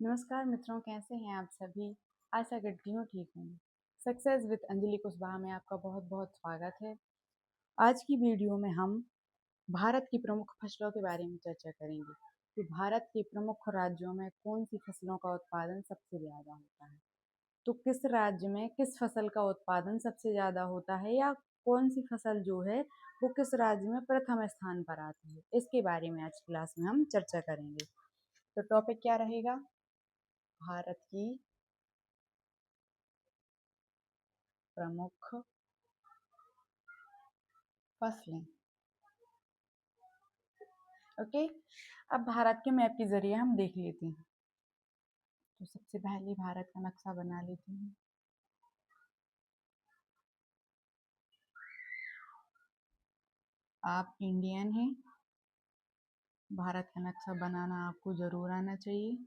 नमस्कार मित्रों, कैसे हैं आप सभी। आशा करती हूँ ठीक होंगे। सक्सेस विद अंजलि कुशवाहा में आपका बहुत बहुत स्वागत है। आज की वीडियो में हम भारत की प्रमुख फसलों के बारे में चर्चा करेंगे कि भारत के प्रमुख राज्यों में कौन सी फसलों का उत्पादन सबसे ज़्यादा होता है। तो किस राज्य में किस फसल का उत्पादन सबसे ज़्यादा होता है, या कौन सी फसल जो है वो किस राज्य में प्रथम स्थान पर आती है, इसके बारे में आज क्लास में हम चर्चा करेंगे। तो टॉपिक क्या रहेगा? भारत की प्रमुख फसलें। ओके, अब भारत के मैप के जरिए हम देख लेते हैं। तो सबसे पहले भारत का नक्शा बना लेते हैं। आप इंडियन हैं, भारत का नक्शा बनाना आपको जरूर आना चाहिए।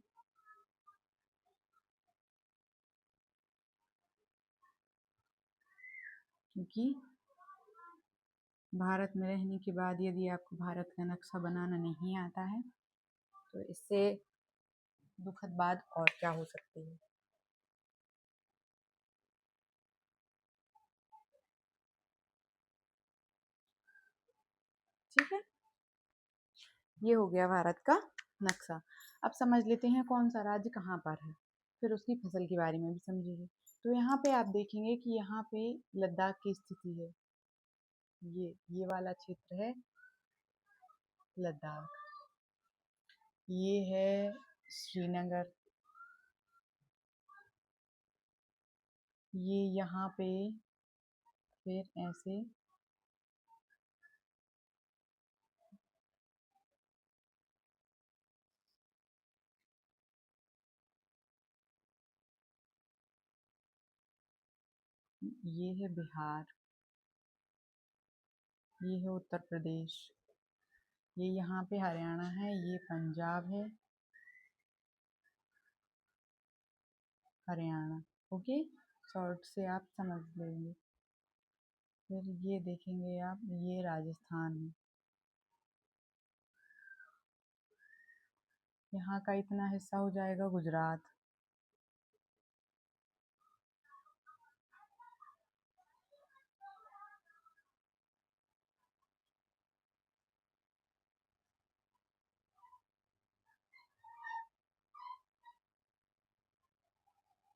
क्योंकि भारत में रहने के बाद यदि आपको भारत का नक्शा बनाना नहीं आता है तो इससे दुखद बात और क्या हो सकती है। ठीक है, ये हो गया भारत का नक्शा। अब समझ लेते हैं कौन सा राज्य कहाँ पर है, फिर उसकी फसल के बारे में भी समझेंगे। तो यहाँ पे आप देखेंगे कि यहाँ पे लद्दाख की स्थिति है। ये वाला क्षेत्र है लद्दाख। ये है श्रीनगर। ये यहाँ पे फिर ऐसे ये है बिहार। ये है उत्तर प्रदेश। ये यहाँ पे हरियाणा है। ये पंजाब है, हरियाणा। ओके, शॉर्ट से आप समझ लेंगे। फिर ये देखेंगे आप, ये राजस्थान है। यहाँ का इतना हिस्सा हो जाएगा गुजरात।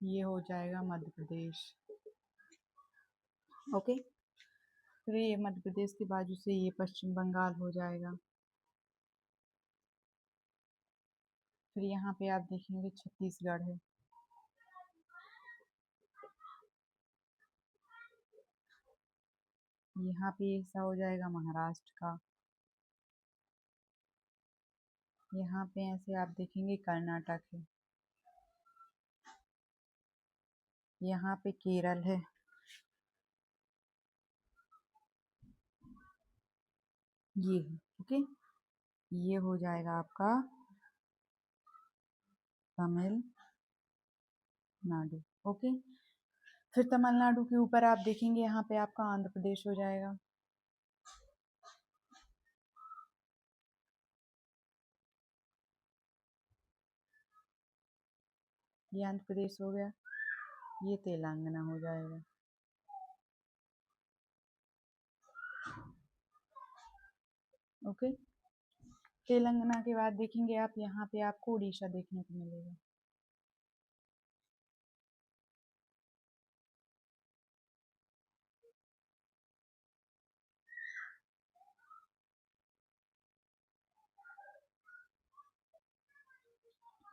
ये हो जाएगा मध्य प्रदेश। ओके, फिर ये मध्य प्रदेश के बाजू से ये पश्चिम बंगाल हो जाएगा। फिर यहाँ पे आप देखेंगे छत्तीसगढ़ है। यहाँ पे हिस्सा हो जाएगा महाराष्ट्र का। यहाँ पे ऐसे आप देखेंगे कर्नाटक है। यहाँ पे केरल है। ये है। ओके, ये हो जाएगा आपका तमिलनाडु। ओके, फिर तमिलनाडु के ऊपर आप देखेंगे यहाँ पे आपका आंध्र प्रदेश हो जाएगा। ये आंध्र प्रदेश हो गया। ये तेलंगाना हो जाएगा। ओके, तेलंगाना के बाद देखेंगे आप, यहाँ पे आपको उड़ीसा देखने को मिलेगा।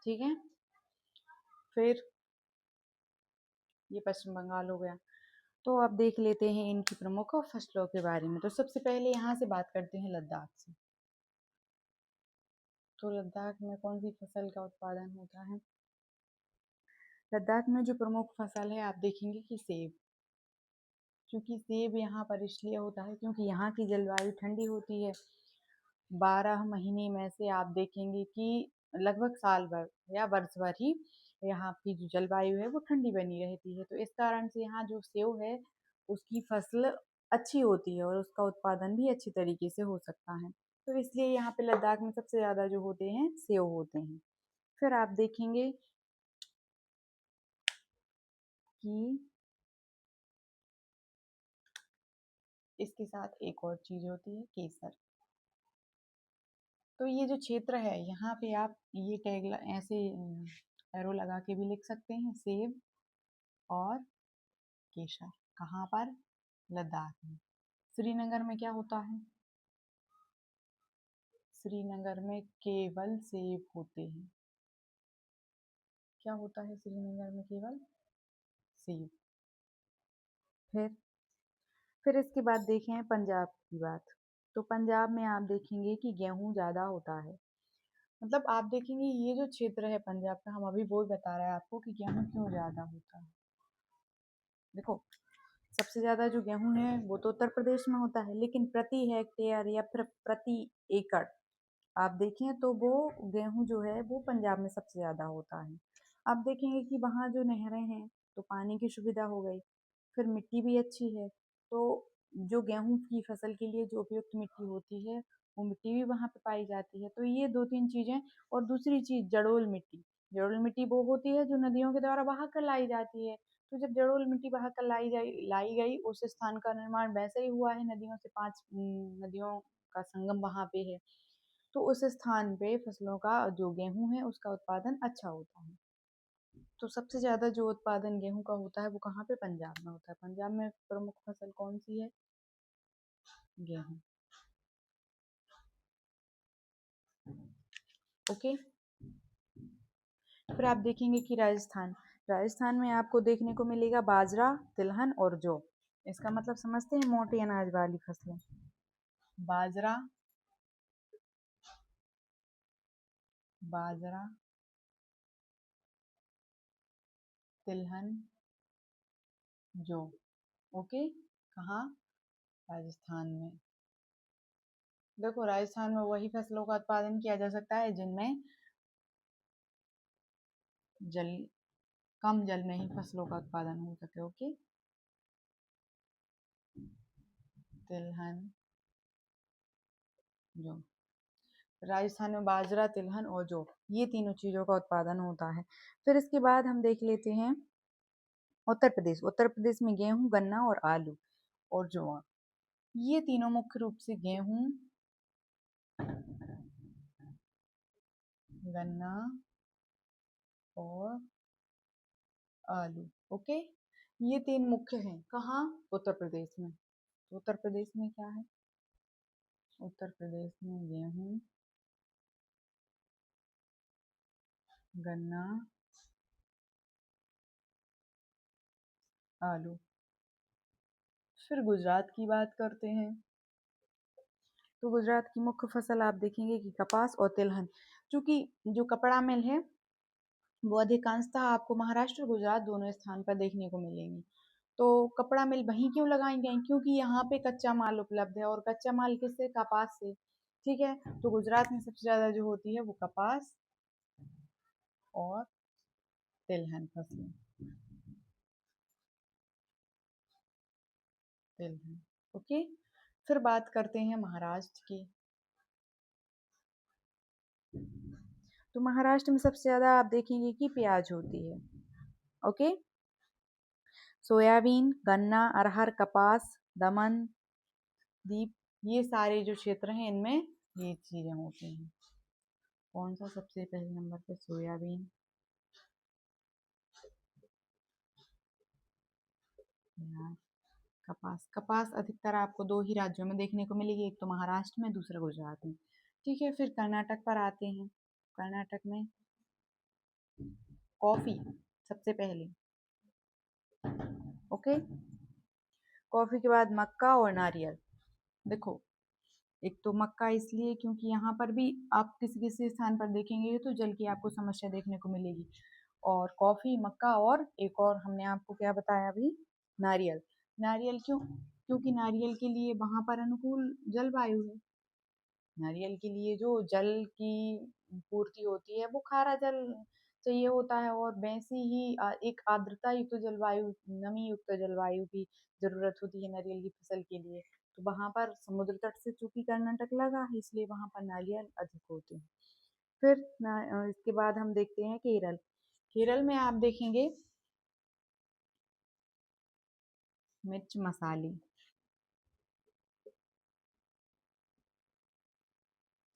ठीक है, फिर ये पश्चिम बंगाल हो गया। तो अब देख लेते हैं इनकी प्रमुख फसलों के बारे में। तो सबसे पहले यहाँ से बात करते हैं लद्दाख से। तो लद्दाख में कौन सी फसल का उत्पादन होता है? लद्दाख में जो प्रमुख फसल है आप देखेंगे कि सेब। क्योंकि सेब यहाँ पर इसलिए होता है क्योंकि यहाँ की जलवायु ठंडी होती है। 12 महीने में से आप देखेंगे कि लगभग साल भर या वर्ष भर ही यहाँ की जो जलवायु है वो ठंडी बनी रहती है। तो इस कारण से यहाँ जो सेब है उसकी फसल अच्छी होती है और उसका उत्पादन भी अच्छी तरीके से हो सकता है। तो इसलिए यहाँ पे लद्दाख में सबसे ज़्यादा जो होते हैं सेब होते हैं। फिर आप देखेंगे कि इसके साथ एक और चीज होती है, केसर। तो ये जो क्षेत्र है यहाँ पे आप ये टैग ऐसे एरो लगा के भी लिख सकते हैं, सेब और केसर। कहाँ पर? लद्दाख में। श्रीनगर में क्या होता है? श्रीनगर में केवल सेब होते हैं। क्या होता है श्रीनगर में? केवल सेब। फिर इसके बाद देखें पंजाब की बात। तो पंजाब में आप देखेंगे कि गेहूं ज़्यादा होता है। मतलब आप देखेंगे ये जो क्षेत्र है पंजाब का, हम अभी वो बता रहे हैं आपको कि गेहूं क्यों ज़्यादा होता है। देखो, सबसे ज़्यादा जो गेहूं है वो तो उत्तर प्रदेश में होता है, लेकिन प्रति हेक्टेयर या फिर प्रति एकड़ आप देखें तो वो गेहूं जो है वो पंजाब में सबसे ज़्यादा होता है। आप देखेंगे कि वहाँ जो नहरें हैं तो पानी की सुविधा हो गई, फिर मिट्टी भी अच्छी है। तो जो गेहूं की फसल के लिए जो उपयुक्त मिट्टी होती है वो मिट्टी भी वहाँ पे पाई जाती है। तो ये दो तीन चीज़ें। और दूसरी चीज़ जड़ोल मिट्टी। जड़ोल मिट्टी वो होती है जो नदियों के द्वारा बहा कर लाई जाती है। तो जब जड़ोल मिट्टी बहा कर लाई गई, उस स्थान का निर्माण वैसे ही हुआ है, नदियों से 5 नदियों का संगम वहाँ पे है। तो उस स्थान पे फसलों का जो गेहूं है उसका उत्पादन अच्छा होता है। तो सबसे ज्यादा जो उत्पादन गेहूं का होता है वो कहाँ पे? पंजाब में होता है। पंजाब में प्रमुख फसल कौन सी है? गेहूं। ओके। फिर आप देखेंगे कि राजस्थान। राजस्थान में आपको देखने को मिलेगा बाजरा, तिलहन और जौ। इसका मतलब समझते हैं? मोटे अनाज वाली फसलें। बाजरा, बाजरा, तिलहन, जौ। ओके। कहाँ? राजस्थान में। देखो, राजस्थान में वही फसलों का उत्पादन किया जा सकता है जिनमें जल कम जल में ही फसलों का उत्पादन हो सके। ओके। तिलहन, जौ। राजस्थान में बाजरा, तिलहन और जौ, ये तीनों चीजों का उत्पादन होता है। फिर इसके बाद हम देख लेते हैं उत्तर प्रदेश। उत्तर प्रदेश में गेहूं, गन्ना और आलू और ज्वार, ये तीनों मुख्य रूप से गेहूं, गन्ना और आलू। ओके। ये तीन मुख्य हैं। कहाँ? उत्तर प्रदेश में। तो उत्तर प्रदेश में क्या है? उत्तर प्रदेश में गेहूं, गन्ना, आलू। फिर गुजरात की बात करते हैं। तो गुजरात की मुख्य फसल आप देखेंगे कि कपास और तिलहन। क्योंकि जो कपड़ा मिल है वो अधिकांशतः आपको महाराष्ट्र गुजरात दोनों स्थान पर देखने को मिलेंगी। तो कपड़ा मिल वहीं क्यों लगाई गई? क्योंकि यहाँ पे कच्चा माल उपलब्ध है। और कच्चा माल किससे? कपास से। ठीक है। तो गुजरात में सबसे ज्यादा जो होती है वो कपास और तिलहन फसलें। तिलहन। ओके। फिर बात करते हैं महाराष्ट्र की। तो महाराष्ट्र में सबसे ज्यादा आप देखेंगे कि प्याज होती है। ओके। सोयाबीन, गन्ना, अरहर, कपास, दमन, दीप, ये सारे जो क्षेत्र हैं इनमें ये चीजें होती हैं। कौन सा सबसे पहले नंबर पे? सोयाबीन, प्याज, कपास। कपास अधिकतर आपको दो ही राज्यों में देखने को मिलेगी, एक तो महाराष्ट्र में, दूसरा गुजरात में। ठीक है। फिर कर्नाटक पर आते हैं। कर्नाटक में कॉफी सबसे पहले। ओके। कॉफी के बाद मक्का और नारियल। देखो, एक तो मक्का इसलिए क्योंकि यहाँ पर भी आप किसी किसी स्थान पर देखेंगे तो जल की आपको समस्या देखने को मिलेगी। और कॉफी, मक्का और एक और हमने आपको क्या बताया अभी? नारियल। नारियल क्यों? क्योंकि नारियल के लिए वहां पर अनुकूल जलवायु है। नारियल के लिए जो जल की पूर्ति होती है वो खारा जल चाहिए होता है। और वैसी ही एक आर्द्रता युक्त जलवायु, नमी युक्त जलवायु की जरूरत होती है नारियल की फसल के लिए। तो वहां पर समुद्र तट से चूंकि कर्नाटक लगा है इसलिए वहां पर नारियल अधिक होते हैं। फिर इसके बाद हम देखते हैं केरल। केरल में आप देखेंगे मिर्च मसाली,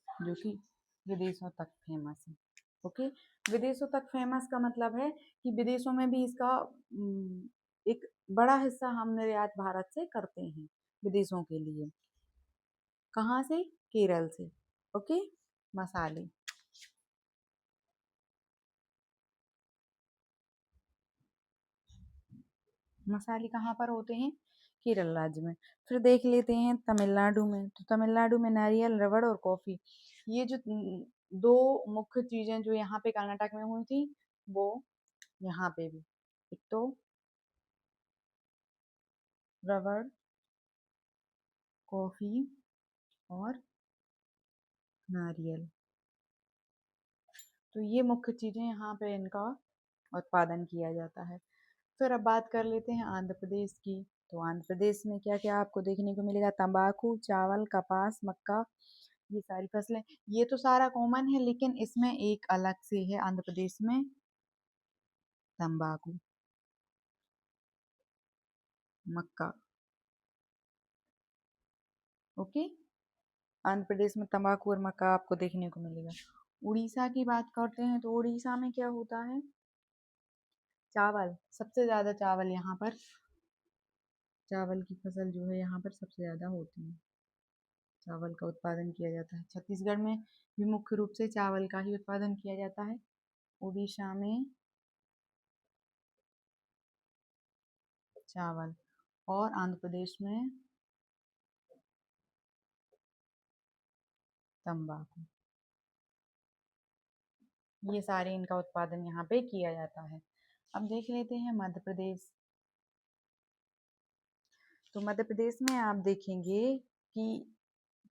जो कि विदेशों तक फेमस है। ओके, विदेशों तक फेमस का मतलब है कि विदेशों में भी इसका एक बड़ा हिस्सा हम निर्यात भारत से करते हैं विदेशों के लिए। कहाँ से? केरल से। ओके, मसाले। मसाले कहाँ पर होते हैं? केरल राज्य में। फिर देख लेते हैं तमिलनाडु में। तो तमिलनाडु में नारियल, रबड़ और कॉफी, ये जो दो मुख्य चीजें जो यहाँ पे कर्नाटक में हुई थी, वो यहाँ पे भी। एक तो रबड़, कॉफी और नारियल, तो ये मुख्य चीजें यहाँ पे इनका उत्पादन किया जाता है। फिर अब बात कर लेते हैं आंध्र प्रदेश की। तो आंध्र प्रदेश में क्या क्या आपको देखने को मिलेगा? तंबाकू, चावल, कपास, मक्का, ये सारी फसलें। ये तो सारा कॉमन है, लेकिन इसमें एक अलग से है आंध्र प्रदेश में, तंबाकू, मक्का। ओके, आंध्र प्रदेश में तंबाकू और मक्का आपको देखने को मिलेगा। उड़ीसा की बात करते हैं तो उड़ीसा में क्या होता है? चावल, सबसे ज्यादा चावल यहाँ पर, चावल की फसल जो है यहाँ पर सबसे ज्यादा होती है, चावल का उत्पादन किया जाता है। छत्तीसगढ़ में भी मुख्य रूप से चावल का ही उत्पादन किया जाता है। उड़ीसा में चावल, और आंध्र प्रदेश में तंबाकू, ये सारे इनका उत्पादन यहाँ पे किया जाता है। अब देख लेते हैं मध्य प्रदेश। तो मध्य प्रदेश में आप देखेंगे कि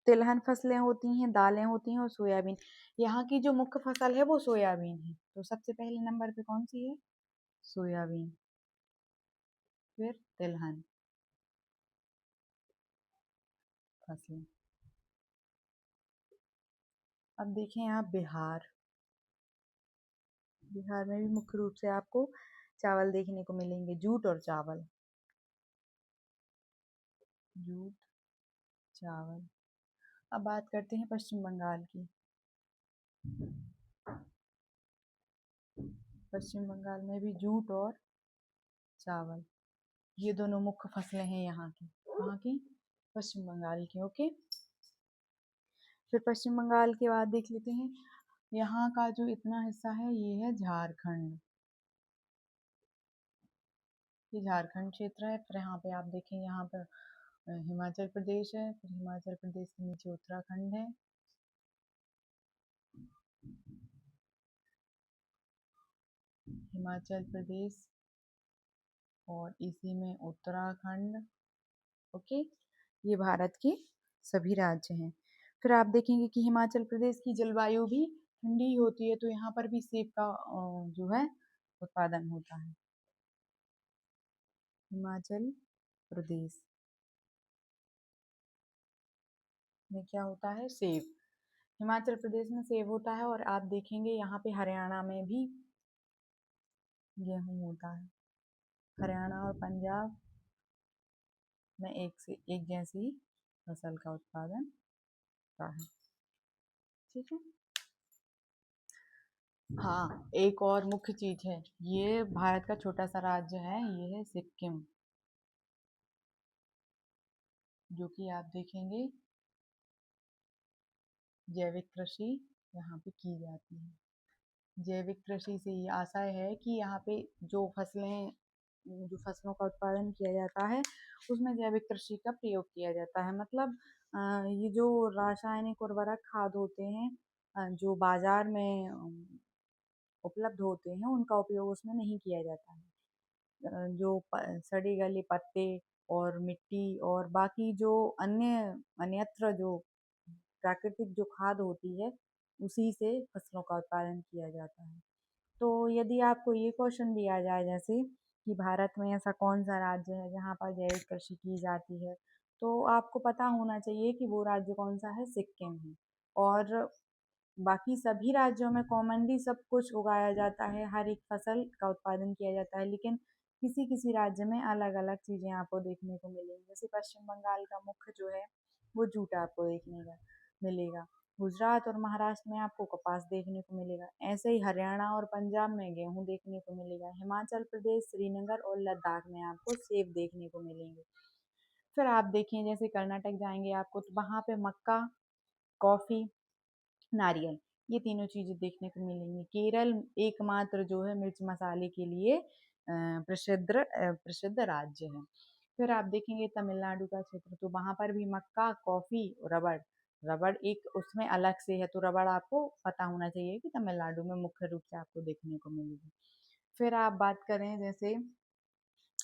तिलहन फसलें होती हैं, दालें होती हैं और सोयाबीन। यहाँ की जो मुख्य फसल है वो सोयाबीन है। तो सबसे पहले नंबर पे कौन सी है? सोयाबीन, फिर तिलहन फसलें। अब देखें आप बिहार। बिहार में भी मुख्य रूप से आपको चावल देखने को मिलेंगे, जूट और चावल, जूट, चावल। अब बात करते हैं पश्चिम बंगाल की। पश्चिम बंगाल में भी जूट और चावल, ये दोनों मुख्य फसलें हैं यहाँ की। वहाँ की? पश्चिम बंगाल की। ओके, फिर पश्चिम बंगाल के बाद देख लेते हैं यहाँ का जो इतना हिस्सा है, ये है झारखंड। ये झारखंड क्षेत्र है। फिर यहाँ पे आप देखें, यहाँ पर हिमाचल प्रदेश है। फिर हिमाचल प्रदेश के नीचे उत्तराखंड है। हिमाचल प्रदेश और इसी में उत्तराखंड। ओके, ये भारत के सभी राज्य हैं। फिर आप देखेंगे कि हिमाचल प्रदेश की जलवायु भी ठंडी होती है, तो यहाँ पर भी सेब का जो है उत्पादन होता है। हिमाचल प्रदेश में क्या होता है? सेब। हिमाचल प्रदेश में सेब होता है, और आप देखेंगे यहाँ पे हरियाणा में भी गेहूं होता है। हरियाणा और पंजाब में एक से एक जैसी फसल का उत्पादन होता है। ठीक है। हाँ, एक और मुख्य चीज है, ये भारत का छोटा सा राज्य है, ये है सिक्किम, जो कि आप देखेंगे जैविक कृषि यहाँ पे की जाती है। जैविक कृषि से ये आशा है कि यहाँ पे जो फसलें, जो फसलों का उत्पादन किया जाता है, उसमें जैविक कृषि का प्रयोग किया जाता है। मतलब ये जो रासायनिक उर्वरक खाद होते हैं, जो बाजार में उपलब्ध होते हैं, उनका उपयोग उसमें नहीं किया जाता है। जो सड़े गले पत्ते और मिट्टी और बाकी जो अन्य अन्यत्र जो प्राकृतिक जो खाद होती है, उसी से फसलों का उत्पादन किया जाता है। तो यदि आपको ये क्वेश्चन दिया जाए, जैसे कि भारत में ऐसा कौन सा राज्य है जहाँ पर जैविक कृषि की जाती है, तो आपको पता होना चाहिए कि वो राज्य कौन सा है? सिक्किम है। और बाकी सभी राज्यों में कॉमनली सब कुछ उगाया जाता है, हर एक फसल का उत्पादन किया जाता है, लेकिन किसी किसी राज्य में अलग अलग चीज़ें आपको देखने को मिलेंगी। जैसे पश्चिम बंगाल का मुख्य जो है वो जूट आपको देखने का मिलेगा। गुजरात और महाराष्ट्र में आपको कपास देखने को मिलेगा। ऐसे ही हरियाणा और पंजाब में गेहूं देखने को मिलेगा। हिमाचल प्रदेश, श्रीनगर और लद्दाख में आपको सेब देखने को मिलेंगे। फिर आप देखें जैसे कर्नाटक जाएंगे आपको तो वहाँ पे मक्का, कॉफ़ी, नारियल, ये तीनों चीज़ें देखने को मिलेंगी। केरल एकमात्र जो है मिर्च मसाले के लिए प्रसिद्ध राज्य है। फिर आप देखेंगे तमिलनाडु का क्षेत्र, तो वहाँ पर भी मक्का, कॉफ़ी, रबड़। रबड़ एक उसमें अलग से है, तो रबड़ आपको पता होना चाहिए कि तमिलनाडु में मुख्य रूप से आपको देखने को मिलेगी। फिर आप बात करें जैसे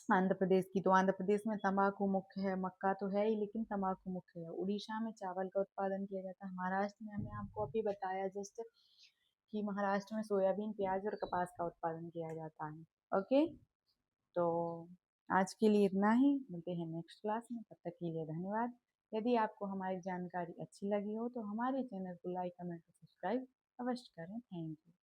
आंध्र प्रदेश की, तो आंध्र प्रदेश में तंबाकू मुख्य है। मक्का तो है ही लेकिन तंबाकू मुख्य है। उड़ीसा में चावल का उत्पादन किया जाता है। महाराष्ट्र में हमने आपको अभी बताया जस्ट कि महाराष्ट्र में सोयाबीन, प्याज और कपास का उत्पादन किया जाता है। ओके, तो आज के लिए इतना ही, मिलते हैं नेक्स्ट क्लास में। तब तक के लिए धन्यवाद। यदि आपको हमारी जानकारी अच्छी लगी हो तो हमारे चैनल को लाइक, कमेंट और सब्सक्राइब अवश्य करें। Thank you.